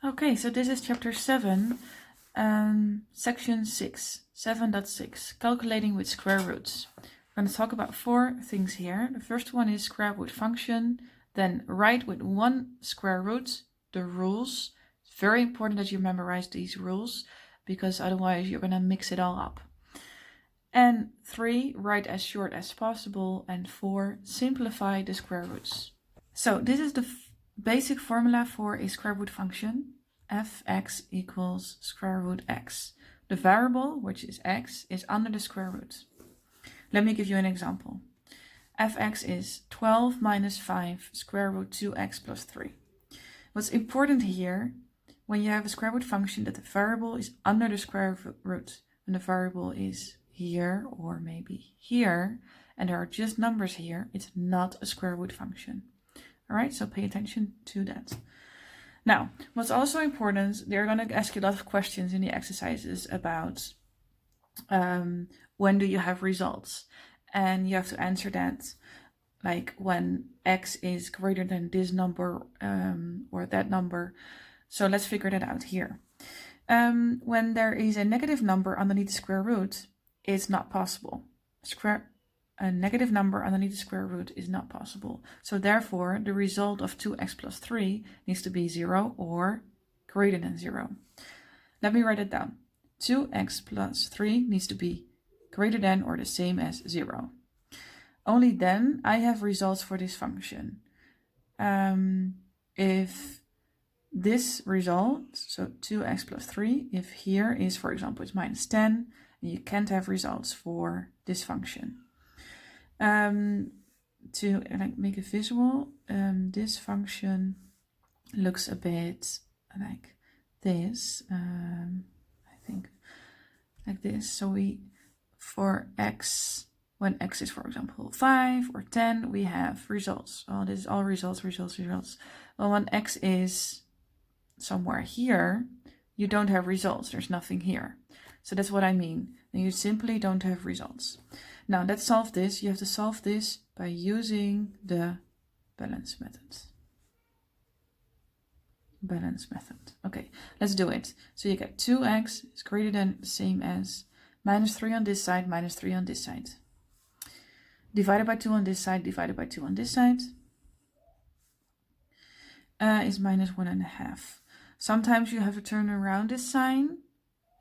Okay, so this is chapter 7, section 6, 7.6, calculating with square roots. We're going to talk about 4 things here. The first one is square root function, then write with 1 square root the rules. It's very important that you memorize these rules because otherwise you're going to mix it all up. And 3, write as short as possible, and 4, simplify the square roots. So this is the basic formula for a square root function. Fx equals square root x. The variable, which is x, is under the square root. Let me give you an example. Fx is 12 minus 5 square root 2x plus 3. What's important here, when you have a square root function, that the variable is under the square root. When the variable is here or maybe here, and there are just numbers here, it's not a square root function. All right, so pay attention to that. Now, what's also important, they're going to ask you a lot of questions in the exercises about when do you have results. And you have to answer that like when x is greater than this number or that number. So let's figure that out here. When there is a negative number underneath the square root, it's not possible. A negative number underneath the square root is not possible. So therefore, the result of 2x plus 3 needs to be 0 or greater than 0. Let me write it down. 2x plus 3 needs to be greater than or the same as 0. Only then I have results for this function. If this result, so 2x plus 3, if here is, for example, it's minus 10, you can't have results for this function. To make a visual, this function looks a bit like this. I think like this. So for x, when x is, for example, 5 or 10, we have results. Oh, this is all results. Well, when x is somewhere here, you don't have results. There's nothing here. So that's what I mean. And you simply don't have results. Now let's solve this. You have to solve this by using the balance method. Okay, let's do it. So you get 2x is greater than the same as minus 3 on this side, minus 3 on this side. Divided by 2 on this side, divided by 2 on this side is minus 1.5. Sometimes you have to turn around this sign.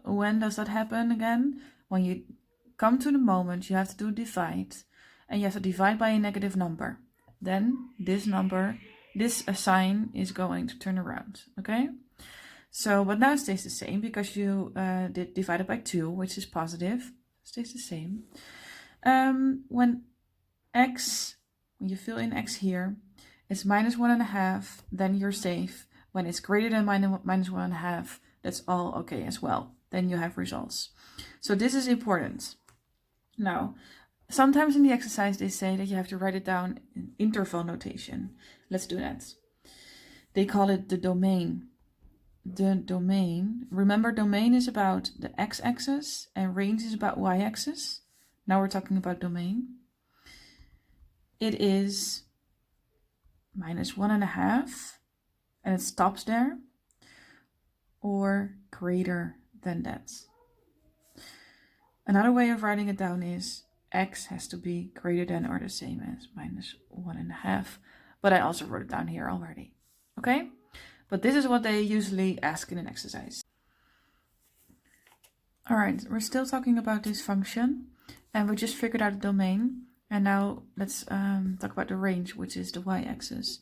When does that happen again? When you come to the moment you have to do divide, and you have to divide by a negative number. Then this number, this sign is going to turn around, okay? So, but now it stays the same because you did divided by 2, which is positive, stays the same. When you fill in x here, it's minus 1.5, then you're safe. When it's greater than minus 1.5, that's all okay as well. Then you have results. So this is important. Now, sometimes in the exercise they say that you have to write it down in interval notation. Let's do that. They call it the domain. The domain, remember, domain is about the x-axis and range is about y-axis. Now we're talking about domain. It is minus 1.5 and it stops there, or greater than that. Another way of writing it down is x has to be greater than or the same as minus 1.5. But I also wrote it down here already. Okay? But this is what they usually ask in an exercise. Alright, we're still talking about this function. And we just figured out the domain. And now let's talk about the range, which is the y-axis.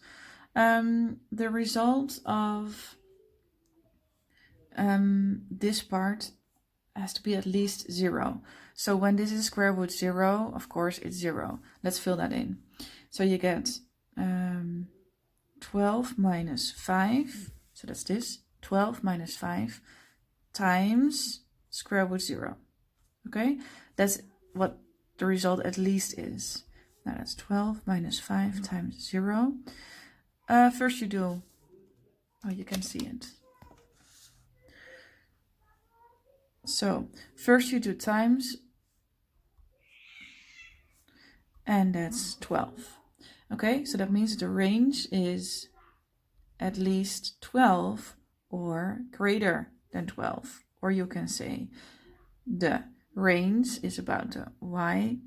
The result of this part has to be at least 0. So when this is square root 0, of course it's 0. Let's fill that in. So you get 12 minus 5, so that's this, 12 minus 5 times square root 0. Okay, that's what the result at least is. Now that's 12 minus 5 times 0. First you do, oh, you can see it. So first you do times, and that's 12. Okay, so that means the range is at least 12 or greater than 12. Or you can say the range is about the y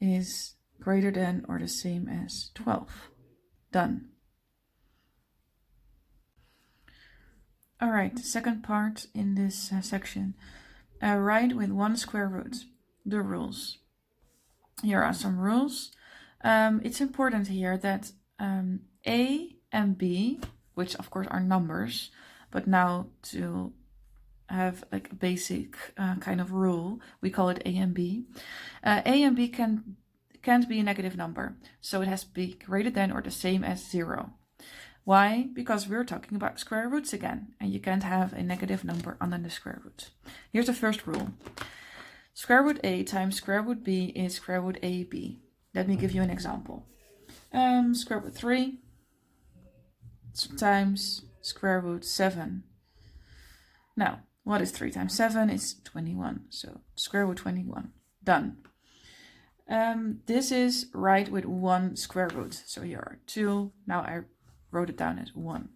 is greater than or the same as 12. Done. All right, the second part in this section. Write with one square root. The rules. Here are some rules. It's important here that A and B, which of course are numbers, but now to have like a basic kind of rule, we call it A and B. A and B can't be a negative number, so it has to be greater than or the same as 0. Why? Because we're talking about square roots again, and you can't have a negative number under the square root. Here's the first rule. Square root A times square root B is square root AB. Let me give you an example. Square root 3 times square root 7. Now, what is 3 times 7? It's 21. So square root 21. Done. This is right with one square root. So here are 2. Now I wrote it down as 1.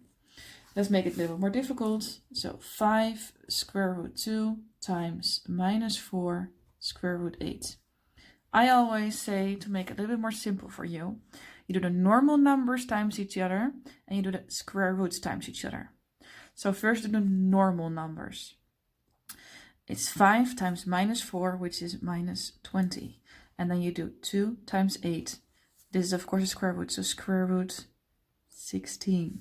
Let's make it a little more difficult. So 5 square root 2 times minus 4 square root 8. I always say, to make it a little bit more simple for you, you do the normal numbers times each other and you do the square roots times each other. So first do the normal numbers. It's 5 times minus 4, which is minus 20. And then you do 2 times 8. This is of course a square root, so square root 16.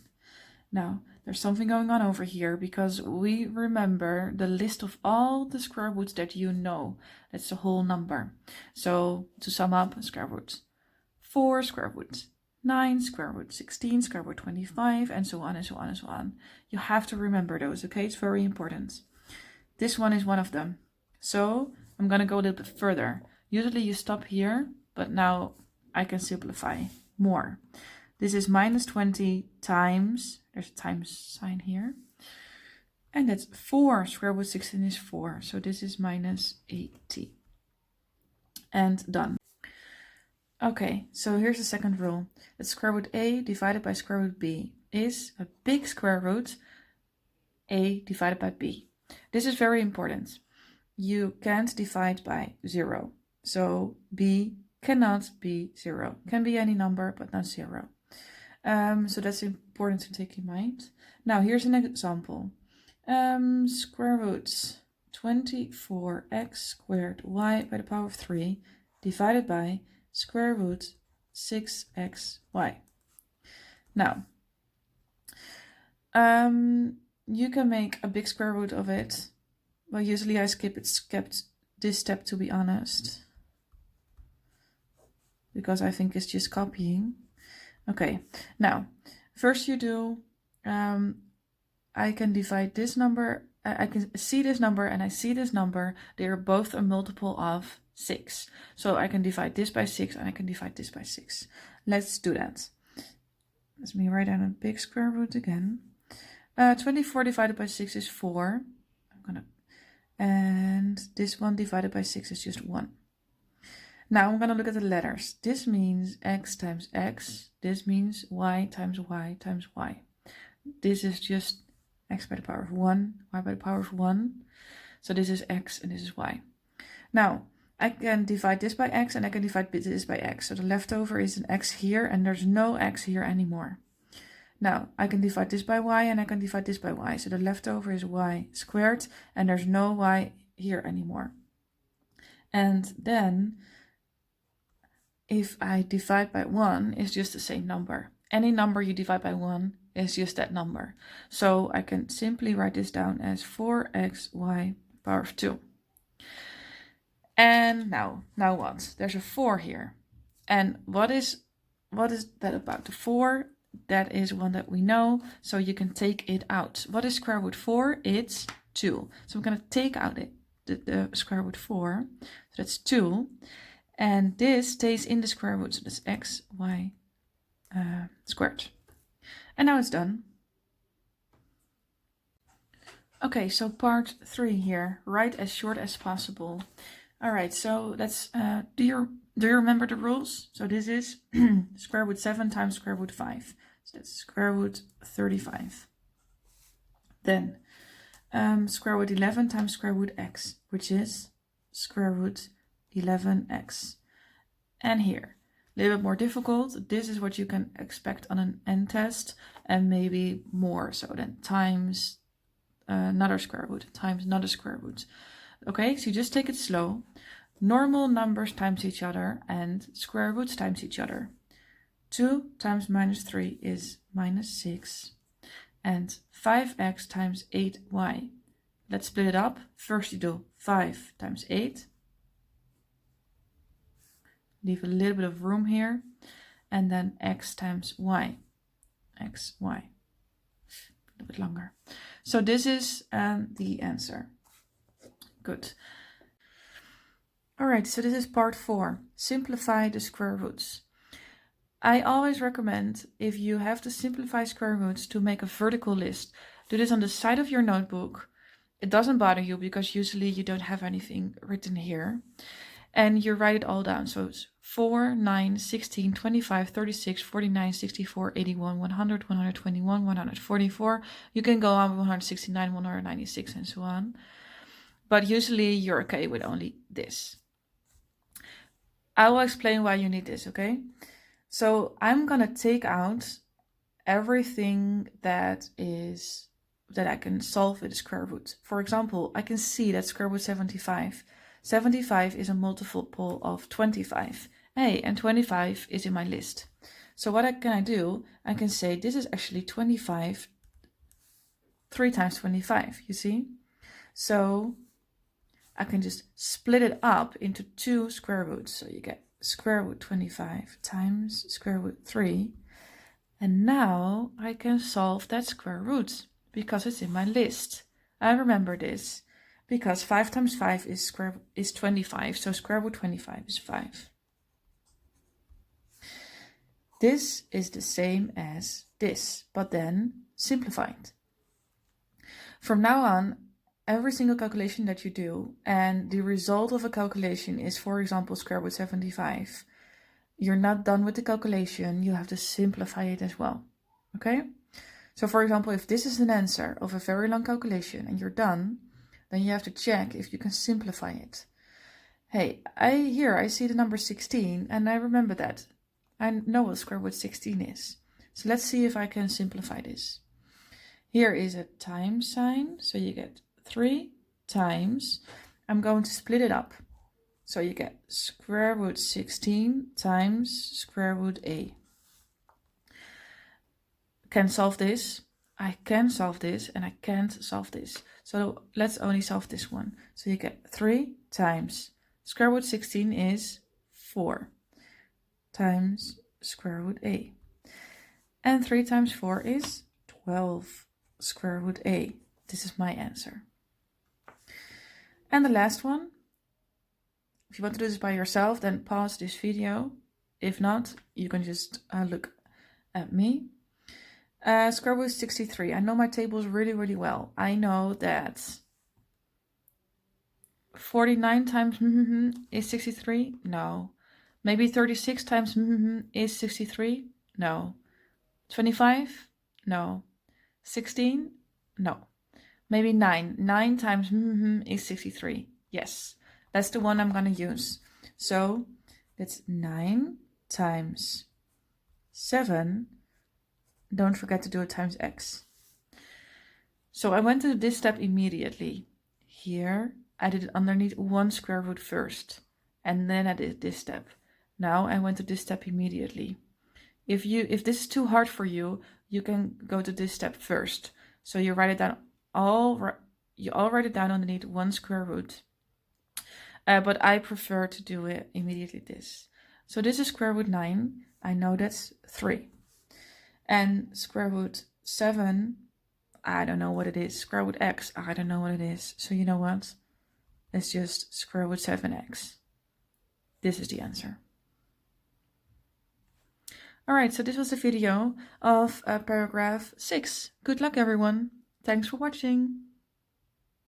Now, there's something going on over here because we remember the list of all the square roots that you know. That's the whole number. So to sum up, square root 4, square root 9, square root 16, square root 25, and so on and so on and so on. You have to remember those, okay? It's very important. This one is one of them. So I'm going to go a little bit further. Usually you stop here, but now I can simplify more. This is minus 20 times, there's a times sign here, and that's 4. Square root 16 is 4, so this is minus 80. And done. Okay, so here's the second rule. That square root A divided by square root B is a big square root A divided by B. This is very important. You can't divide by 0. So B cannot be 0. Can be any number, but not 0. So that's important to take in mind. Now here's an example. Square root 24x squared y by the power of 3 divided by square root 6xy. Now, you can make a big square root of it. Well, usually I skipped this step, to be honest, because I think it's just copying. Okay, now, first you do, I can divide this number, I can see this number and I see this number. They are both a multiple of 6. So I can divide this by 6 and I can divide this by 6. Let's do that. Let me write down a big square root again. 24 divided by 6 is 4. And this one divided by 6 is just 1. Now I'm going to look at the letters. This means x times x. This means y times y times y. This is just x by the power of 1, y by the power of 1. So this is x and this is y. Now, I can divide this by x and I can divide this by x. So the leftover is an x here and there's no x here anymore. Now, I can divide this by y and I can divide this by y. So the leftover is y squared and there's no y here anymore. And then, if I divide by 1, it's just the same number. Any number you divide by 1 is just that number. So I can simply write this down as 4xy power of 2. And now what? There's a 4 here. And what is that about? The 4, that is one that we know, so you can take it out. What is square root 4? It's 2. So I'm going to take out the square root 4. So that's 2. And this stays in the square root, so that's x, y squared. And now it's done. Okay, so part 3 here. Write as short as possible. All right, so let's, do you remember the rules? So this is square root 7 times square root 5. So that's square root 35. Then square root 11 times square root x, which is square root 11x. And here, a little bit more difficult. This is what you can expect on an n test, and maybe more. So then times another square root times another square root. Okay, so you just take it slow. Normal numbers times each other and square roots times each other. 2 times minus 3 is minus 6. And 5x times 8y. Let's split it up. First you do 5 times 8. Leave a little bit of room here. And then x times y. xy. A little bit longer. So this is the answer. Good. Alright, so this is part 4. Simplify the square roots. I always recommend, if you have to simplify square roots, to make a vertical list. Do this on the side of your notebook. It doesn't bother you because usually you don't have anything written here. And you write it all down. So it's 4, 9, 16, 25, 36, 49, 64, 81, 100, 121, 144. You can go on with 169, 196 and so on. But usually you're okay with only this. I will explain why you need this, okay? So I'm gonna take out everything that I can solve with a square root. For example, I can see that square root 75. 75 is a multiple of 25. Hey, and 25 is in my list. So what can I do? I can say this is actually 25, 3 times 25, you see? So I can just split it up into 2 square roots. So you get square root 25 times square root 3. And now I can solve that square root because it's in my list. I remember this because 5 times 5 is 25. So square root 25 is 5. This is the same as this, but then simplified. From now on, every single calculation that you do, and the result of a calculation is, for example, square root 75. You're not done with the calculation, you have to simplify it as well. Okay? So for example, if this is an answer of a very long calculation and you're done, then you have to check if you can simplify it. Hey, I see the number 16 and I remember that. I know what square root 16 is. So let's see if I can simplify this. Here is a times sign, so you get 3 times, I'm going to split it up. So you get square root 16 times square root a. Can solve this. I can solve this and I can't solve this. So let's only solve this one. So you get 3 times square root 16 is 4 times square root a. And 3 times 4 is 12 square root a. This is my answer. And the last one, if you want to do this by yourself, then pause this video. If not, you can just look at me. Square root 63. I know my tables really, really well. I know that 49 times is 63? No. Maybe 36 times is 63? No. 25? No. 16? No. Maybe 9. 9 times is 63. Yes, that's the one I'm going to use. So that's 9 times 7. Don't forget to do it times x. So I went to this step immediately. Here, I did it underneath 1 square root first. And then I did this step. Now I went to this step immediately. If this is too hard for you, you can go to this step first. So you write it down. You all write it down underneath 1 square root. But I prefer to do it immediately this. So this is square root 9. I know that's 3. And square root 7, I don't know what it is. Square root x, I don't know what it is. So you know what? It's just square root 7x. This is the answer. Alright, so this was the video of paragraph 6. Good luck everyone. Thanks for watching.